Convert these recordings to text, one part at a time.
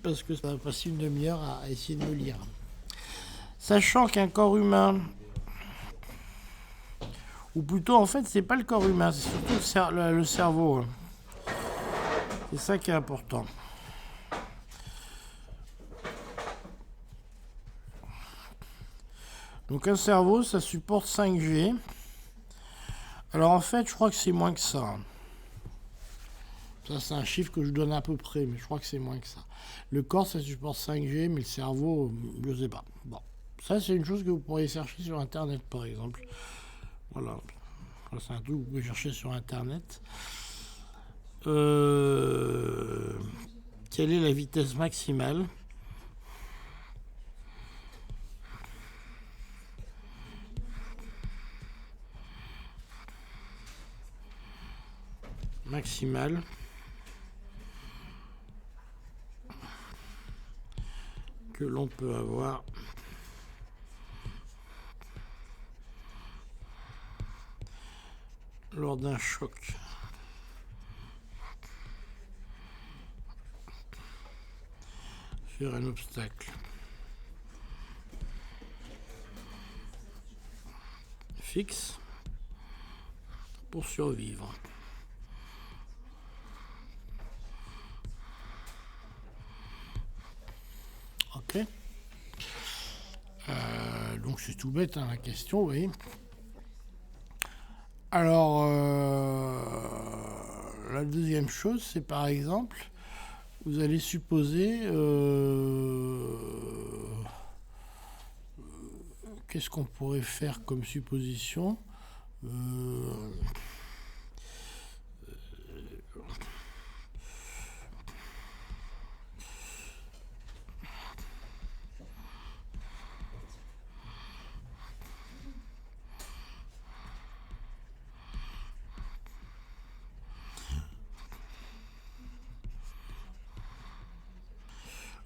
parce que ça va passer une demi-heure à essayer de me lire. Sachant qu'un corps humain, ou plutôt en fait c'est pas le corps humain, c'est surtout le cerveau. C'est ça qui est important. Donc un cerveau, ça supporte 5G. Alors en fait, je crois que c'est moins que ça. Ça, c'est un chiffre que je donne à peu près, mais je crois que c'est moins que ça. Le corps, ça supporte 5G, mais le cerveau, je ne sais pas. Bon, ça, c'est une chose que vous pourriez chercher sur Internet, par exemple. Voilà. C'est un truc que vous pouvez chercher sur Internet. Quelle est la vitesse maximale ? Maximale que l'on peut avoir lors d'un choc. Sur un obstacle. Fixe pour survivre. Ok. Donc c'est tout bête hein, la question, vous voyez. Alors, la deuxième chose, c'est par exemple, vous allez supposer, qu'est-ce qu'on pourrait faire comme supposition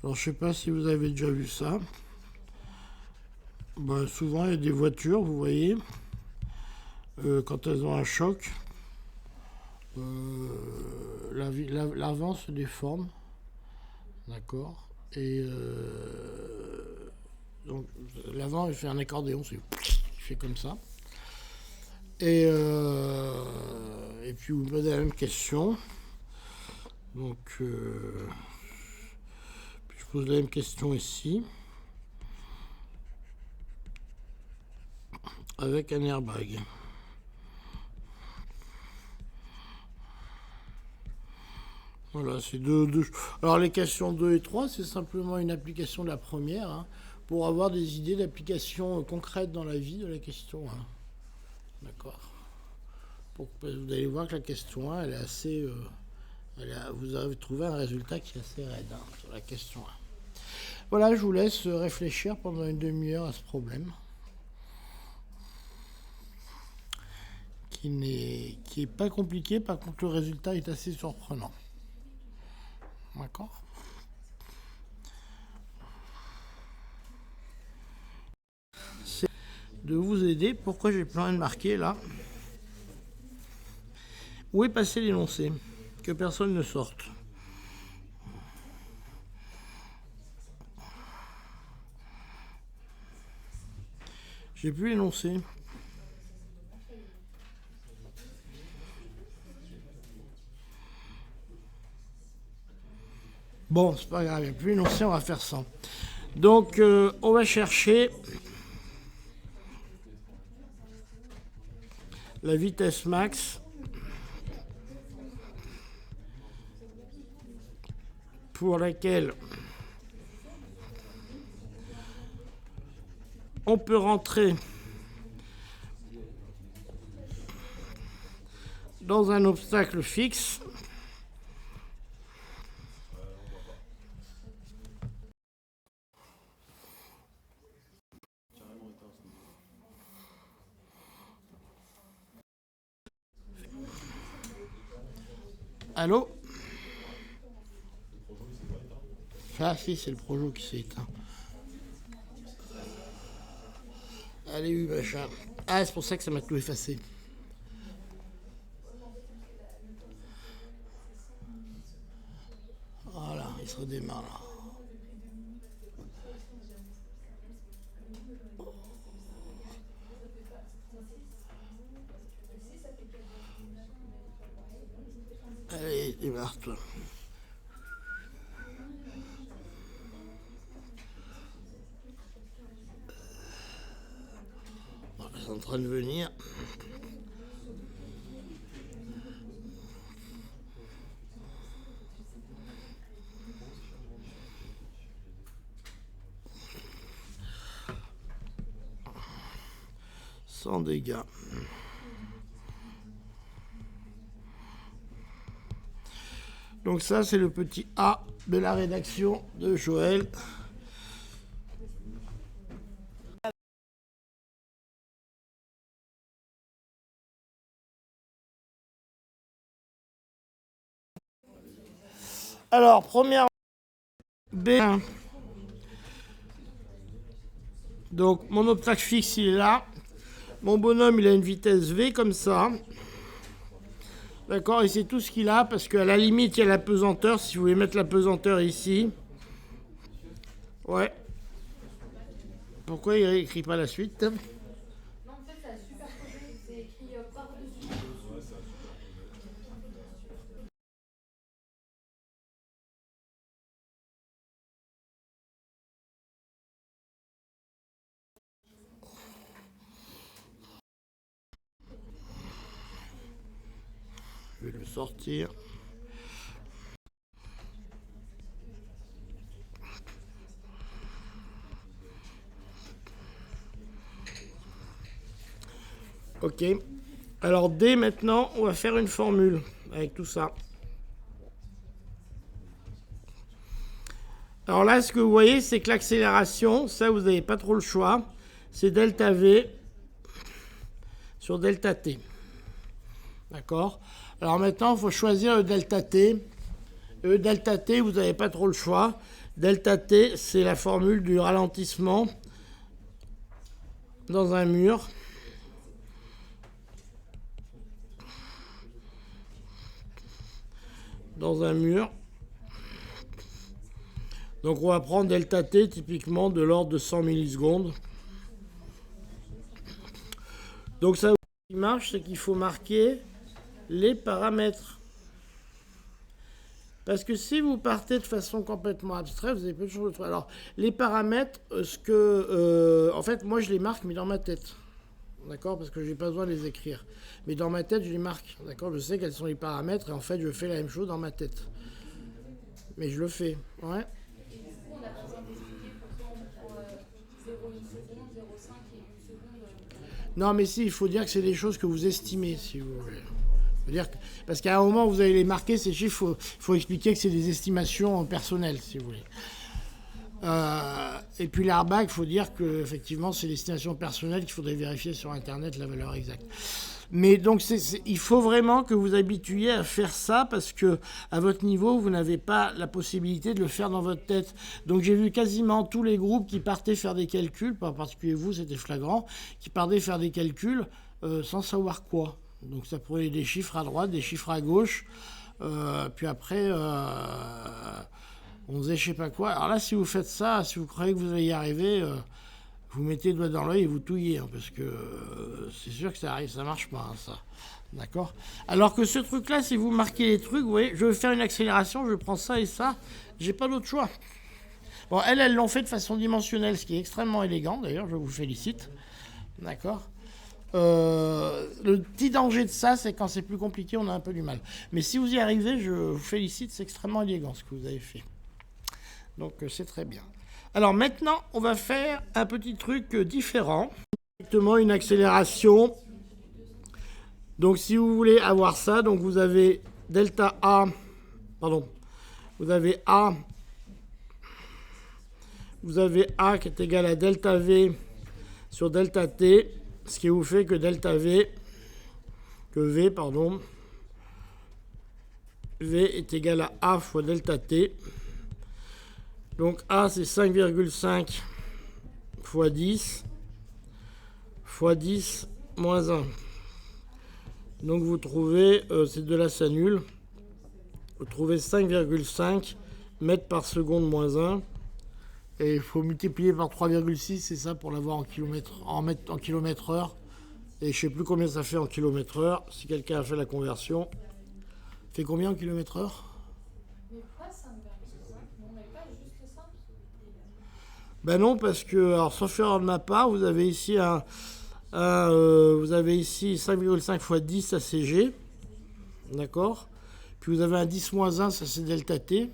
Alors, je sais pas si vous avez déjà vu ça. Ben, souvent, il y a des voitures, vous voyez, quand elles ont un choc, l'avant se déforme, d'accord. Et donc, l'avant, il fait un accordéon, il fait comme ça. Et puis, vous me posez la même question. Donc, puis je pose la même question ici. Avec un airbag. Voilà, c'est deux. Alors les questions 2 et 3, c'est simplement une application de la première, hein, pour avoir des idées d'application concrètes dans la vie de la question 1. D'accord. Vous allez voir que la question 1, elle est assez... vous avez trouvé un résultat qui est assez raide hein, sur la question 1. Voilà, je vous laisse réfléchir pendant une demi-heure à ce problème. Qui n'est pas compliqué, par contre le résultat est assez surprenant. D'accord ? C'est de vous aider. Pourquoi j'ai plus rien de marqué là ? Où est passé l'énoncé ? Que personne ne sorte. J'ai plus l'énoncé. Bon, c'est pas grave, il n'y a plus l'énoncé, on va faire ça. Donc, on va chercher la vitesse max pour laquelle on peut rentrer dans un obstacle fixe Allô ? Ah si, c'est le projo qui s'est éteint. Allez, oui, machin. Ah, c'est pour ça que ça m'a tout effacé. Voilà, il se redémarre là. Allez, démarre-toi. C'est en train de venir. Sans dégâts. Donc ça, c'est le petit A de la rédaction de Joël. Alors, première B1. Donc, mon obstacle fixe, il est là. Mon bonhomme, il a une vitesse V comme ça. D'accord, et c'est tout ce qu'il a, parce qu'à la limite, il y a la pesanteur. Si vous voulez mettre la pesanteur ici. Ouais. Pourquoi il n'écrit pas la suite? Non, en fait, ça a superposé. C'est écrit par-dessus. Je vais le sortir. Ok. Alors D, maintenant, on va faire une formule avec tout ça. Alors là, ce que vous voyez, c'est que l'accélération, ça, vous n'avez pas trop le choix. C'est delta V sur delta T. D'accord? Alors maintenant, il faut choisir le delta T. Le delta T, vous n'avez pas trop le choix. Delta T, c'est la formule du ralentissement dans un mur. Dans un mur. Donc on va prendre delta T typiquement de l'ordre de 100 millisecondes. Donc ça, ce qui marche, c'est qu'il faut marquer les paramètres. Parce que si vous partez de façon complètement abstraite, vous avez peu de choses. Alors, les paramètres, en fait, moi je les marque, mais dans ma tête. D'accord? Parce que je n'ai pas besoin de les écrire. Mais dans ma tête, je les marque. D'accord? Je sais quels sont les paramètres et en fait, je fais la même chose dans ma tête. Mais je le fais. Ouais. On a besoin d'expliquer pour 0,1 seconde, 0,5 et 1 seconde. Non, mais si, il faut dire que c'est des choses que vous estimez, si vous voulez. Parce qu'à un moment, vous allez les marquer, ces chiffres, il faut expliquer que c'est des estimations personnelles, si vous voulez. Et puis l'airbag, il faut dire que effectivement, c'est l'estimation personnelle qu'il faudrait vérifier sur Internet la valeur exacte. Mais donc, il faut vraiment que vous habituiez à faire ça parce que à votre niveau, vous n'avez pas la possibilité de le faire dans votre tête. Donc, j'ai vu quasiment tous les groupes qui partaient faire des calculs, pas en particulier vous, c'était flagrant, qui partaient faire des calculs sans savoir quoi. Donc, ça prenait des chiffres à droite, des chiffres à gauche, puis après, on faisait je sais pas quoi. Alors là, si vous faites ça, si vous croyez que vous allez y arriver, vous mettez le doigt dans l'œil et vous touillez, hein, parce que c'est sûr que ça arrive, ça marche pas, hein, ça. D'accord? Alors que ce truc-là, si vous marquez les trucs, vous voyez, je veux faire une accélération, je prends ça et ça, j'ai pas d'autre choix. Bon, elles l'ont fait de façon dimensionnelle, ce qui est extrêmement élégant, d'ailleurs, je vous félicite. D'accord? Le petit danger de ça, c'est quand c'est plus compliqué, on a un peu du mal. Mais si vous y arrivez, je vous félicite, c'est extrêmement élégant ce que vous avez fait. Donc c'est très bien. Alors maintenant, on va faire un petit truc différent. Directement une accélération. Donc si vous voulez avoir ça, donc vous avez delta A, pardon, vous avez A qui est égal à delta V sur delta T, ce qui vous fait que V est égal à A fois delta T. Donc A, c'est 5,5 fois 10 moins 1. Donc vous trouvez, c'est de là ça nul, vous trouvez 5,5 mètres par seconde moins 1. Et il faut multiplier par 3,6, c'est ça, pour l'avoir en kilomètre heure. Et je ne sais plus combien ça fait en kilomètre heure. Si quelqu'un a fait la conversion, Fait combien en kilomètre-heure? Mais pourquoi 5,5? On met pas juste ça? Ben non, parce que, alors sauf erreur de ma part, vous avez ici vous avez ici 5,5 fois 10, ça c'est G. D'accord? Puis vous avez un 10 moins 1, ça c'est delta T.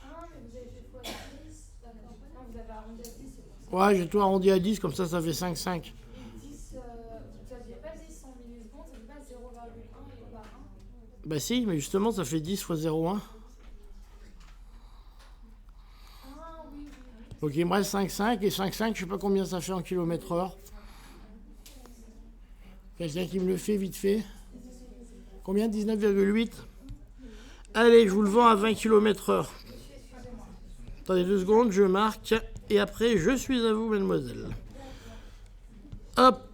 Ah, mais vous avez fait fois 10, d'accord. Non, vous avez arrondi à 10, c'est pour ça. Ouais, j'ai tout arrondi à 10, comme ça fait 5,5. Et 10, vous n'aviez pas 10 en millisecondes, ça fait pas 0,1 et par 1? Bah si, mais justement, ça fait 10 fois 0,1. Ah, oui, oui, oui. Donc il me reste 5,5, et 5,5, je sais pas combien ça fait en kilomètre-heure. Quelqu'un qui me le fait vite fait? Combien? 19,8. Allez, je vous le vends à 20 km/h. Attendez 2 secondes, je marque. Et après, je suis à vous, mademoiselle. Hop,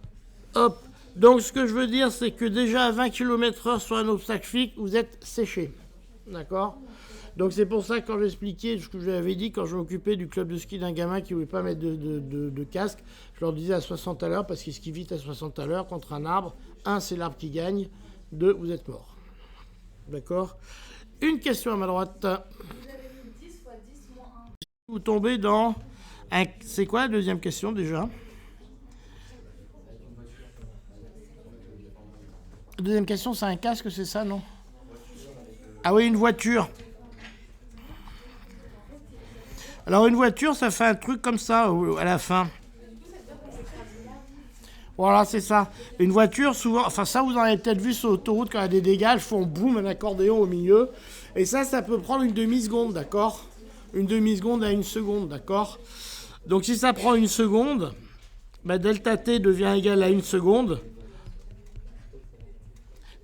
hop. Donc, ce que je veux dire, c'est que déjà à 20 km/h sur un obstacle fixe, vous êtes séché. D'accord? Donc, c'est pour ça que quand j'expliquais ce que je vous avais dit, quand je m'occupais du club de ski d'un gamin qui ne voulait pas mettre de casque, je leur disais à 60 à l'heure, parce qu'il skie vite à 60 à l'heure contre un arbre. 1, c'est l'arbre qui gagne. 2, vous êtes mort. D'accord? Une question à ma droite. Vous avez mis 10 fois 10 moins 1. Vous tombez dans... C'est quoi la deuxième question déjà? La deuxième question, c'est un casque, c'est ça, non? Ah oui, une voiture. Alors une voiture, ça fait un truc comme ça à la fin. Voilà, c'est ça. Une voiture, souvent, enfin ça vous en avez peut-être vu sur l'autoroute quand il y a des dégâts, elles font boum, un accordéon au milieu. Et ça peut prendre une demi-seconde, d'accord? Une demi-seconde à une seconde, d'accord? Donc si ça prend une seconde, bah, delta T devient égal à une seconde.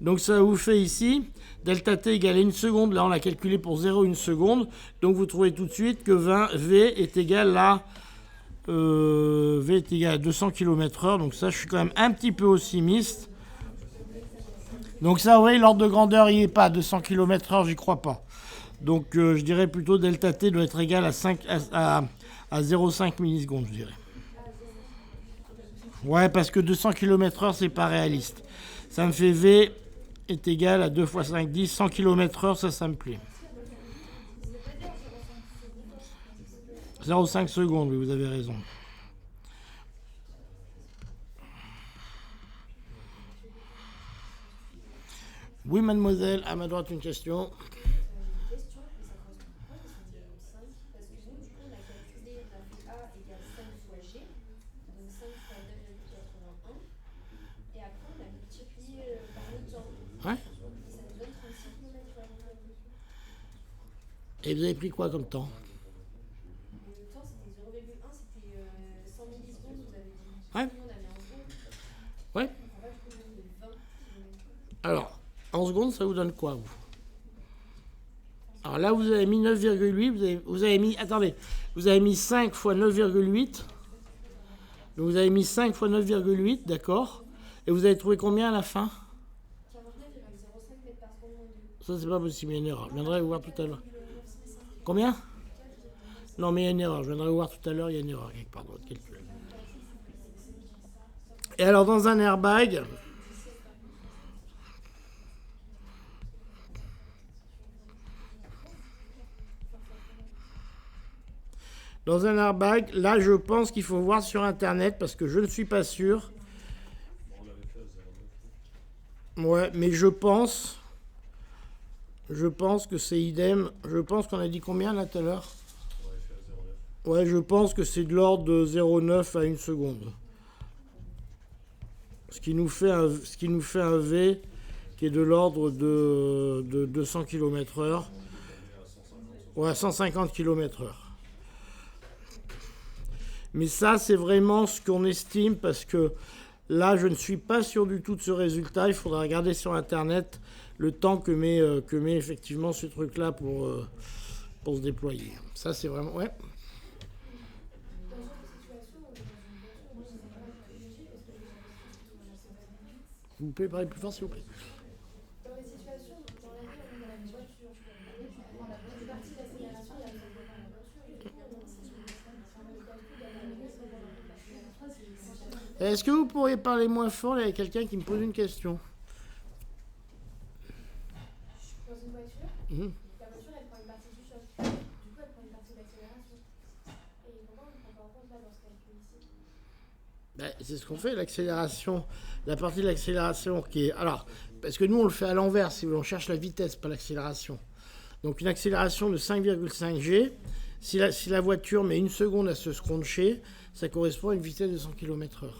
Donc ça vous fait ici, delta T égale à une seconde, là on l'a calculé pour 0,1 seconde. Donc vous trouvez tout de suite que V est égal à... V est égal à 200 km/h, donc ça je suis quand même un petit peu pessimiste. Donc ça, vous voyez, l'ordre de grandeur il n'y est pas, 200 km/h, j'y crois pas. Donc je dirais plutôt delta T doit être égal à 0,5 millisecondes, je dirais. Ouais, parce que 200 km/h c'est pas réaliste. Ça me fait V est égal à 2 fois 5, 10, 100 km/h, ça me plaît. 0,5 secondes, oui, vous avez raison. Oui, mademoiselle, à ma droite, une question. Ouais. Et vous avez pris quoi comme temps? Ouais. Ouais. Alors, en secondes, ça vous donne quoi, vous? Alors là, vous avez mis 9,8. Vous avez mis... Attendez. Vous avez mis 5 fois 9,8. Donc vous avez mis 5 fois 9,8, d'accord? Et vous avez trouvé combien à la fin? Ça, c'est pas possible, il y a une erreur. Je viendrai vous voir tout à l'heure. Combien? Non, mais il y a une erreur. Je viendrai vous voir tout à l'heure, il y a une erreur quelque part dans votre calcul. Et alors, dans un airbag, là, je pense qu'il faut voir sur Internet parce que je ne suis pas sûr. Ouais, mais je pense que c'est idem. Je pense qu'on a dit combien là tout à l'heure? Ouais, je pense que c'est de l'ordre de 0,9 à 1 seconde. Ce qui nous fait un V qui est de l'ordre de 200 km/h. Ouais, 150 km/h. Mais ça, c'est vraiment ce qu'on estime parce que là, je ne suis pas sûr du tout de ce résultat. Il faudra regarder sur Internet le temps que met effectivement ce truc-là pour se déployer. Ça, c'est vraiment... Ouais. Vous pouvez parler plus fort, s'il vous plaît. Dans les situations, dans la vie, on a une voiture. On a une partie de l'accélération, il y a besoin de la voiture. Est-ce que vous pourriez parler moins fort? Il y a quelqu'un qui me pose une question. pas en compte là dans ce calcul ici. Ben, c'est ce qu'on fait, l'accélération, la partie de l'accélération qui est... Alors, parce que nous, on le fait à l'envers, si vous voulez, on cherche la vitesse, pas l'accélération. Donc, une accélération de 5,5 G, si la voiture met une seconde à se scruncher, ça correspond à une vitesse de 100 km/h.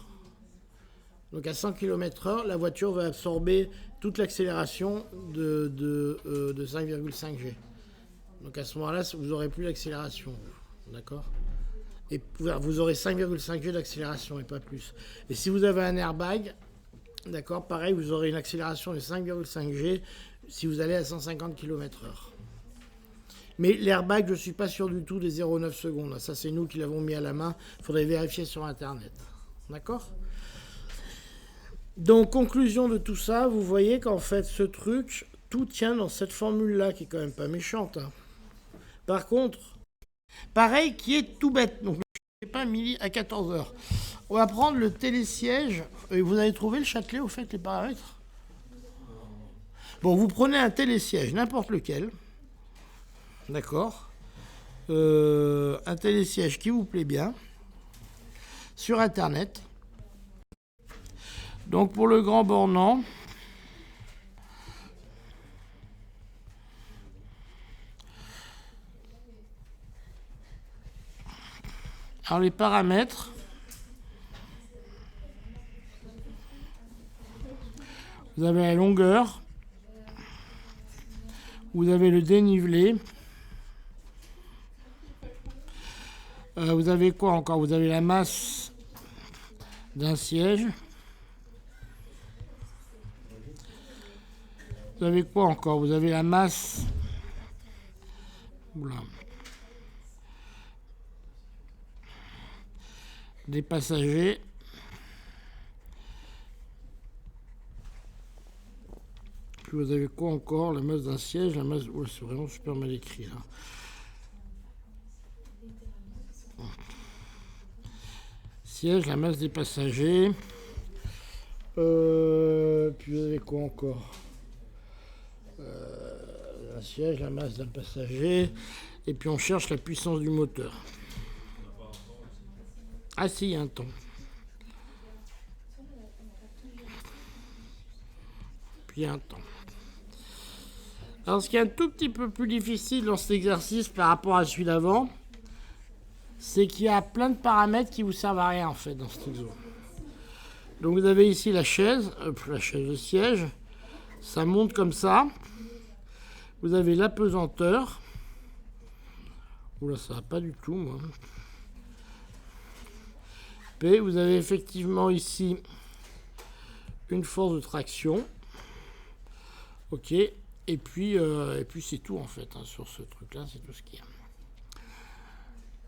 Donc, à 100 km/h, la voiture va absorber toute l'accélération de 5,5 G. Donc, à ce moment-là, vous n'aurez plus l'accélération. D'accord ? Et vous aurez 5,5 G d'accélération et pas plus. Et si vous avez un airbag, d'accord, pareil, vous aurez une accélération de 5,5 G si vous allez à 150 km/h. Mais l'airbag, je ne suis pas sûr du tout des 0,9 secondes. Ça, c'est nous qui l'avons mis à la main. Il faudrait vérifier sur Internet. D'accord ? Donc, conclusion de tout ça, vous voyez qu'en fait, ce truc, tout tient dans cette formule-là, qui est quand même pas méchante. Hein. Par contre, pareil, qui est tout bête. Donc, je ne sais pas, midi à 14h. On va prendre le télésiège. Et vous avez trouvé le Châtelet, au fait, les paramètres ? Bon, vous prenez un télésiège, n'importe lequel. D'accord ? Un télésiège qui vous plaît bien. Sur Internet. Donc, pour le grand bornant, alors les paramètres, vous avez la longueur, vous avez le dénivelé, vous avez quoi encore ? Vous avez la masse d'un siège. Vous avez quoi encore ? Vous avez la masse... Oula. Des passagers. Puis vous avez quoi encore ? La masse d'un siège, la masse... Oh, c'est vraiment super mal écrit, là. Siège, la masse des passagers. Puis vous avez quoi encore ? Un siège, la masse d'un passager, et puis on cherche la puissance du moteur. Ah si, il y a un temps. Puis il y a un temps. Alors ce qui est un tout petit peu plus difficile dans cet exercice par rapport à celui d'avant, c'est qu'il y a plein de paramètres qui vous servent à rien en fait dans cet exo. Donc vous avez ici la chaise de siège, ça monte comme ça. Vous avez la pesanteur. Oula, ça va pas du tout, moi. P, vous avez effectivement ici une force de traction. Ok. Et puis c'est tout, en fait, hein, sur ce truc-là, c'est tout ce qu'il y a.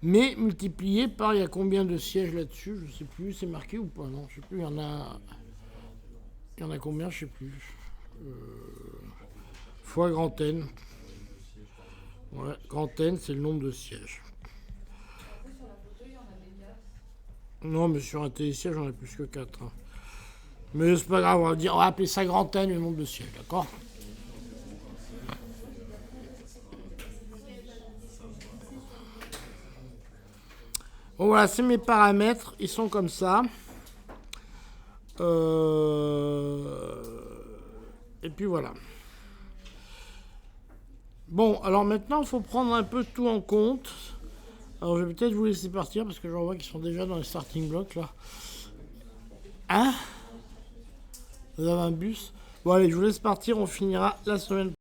Mais multiplié par, il y a combien de sièges là-dessus ? Je ne sais plus, c'est marqué ou pas ? Non, je ne sais plus, il y en a combien ? Je ne sais plus. Fois grand N. Ouais, grand N, c'est le nombre de sièges. Non, mais sur un télésiège, j'en ai plus que 4. Hein. Mais c'est pas grave, on va appeler ça grand N, le nombre de sièges, d'accord ? Bon, voilà, c'est mes paramètres, ils sont comme ça. Et puis voilà. Bon, alors maintenant, il faut prendre un peu tout en compte. Alors, je vais peut-être vous laisser partir parce que je vois qu'ils sont déjà dans les starting blocks, là. Hein ? Vous avez un bus ? Bon, allez, je vous laisse partir, on finira la semaine prochaine.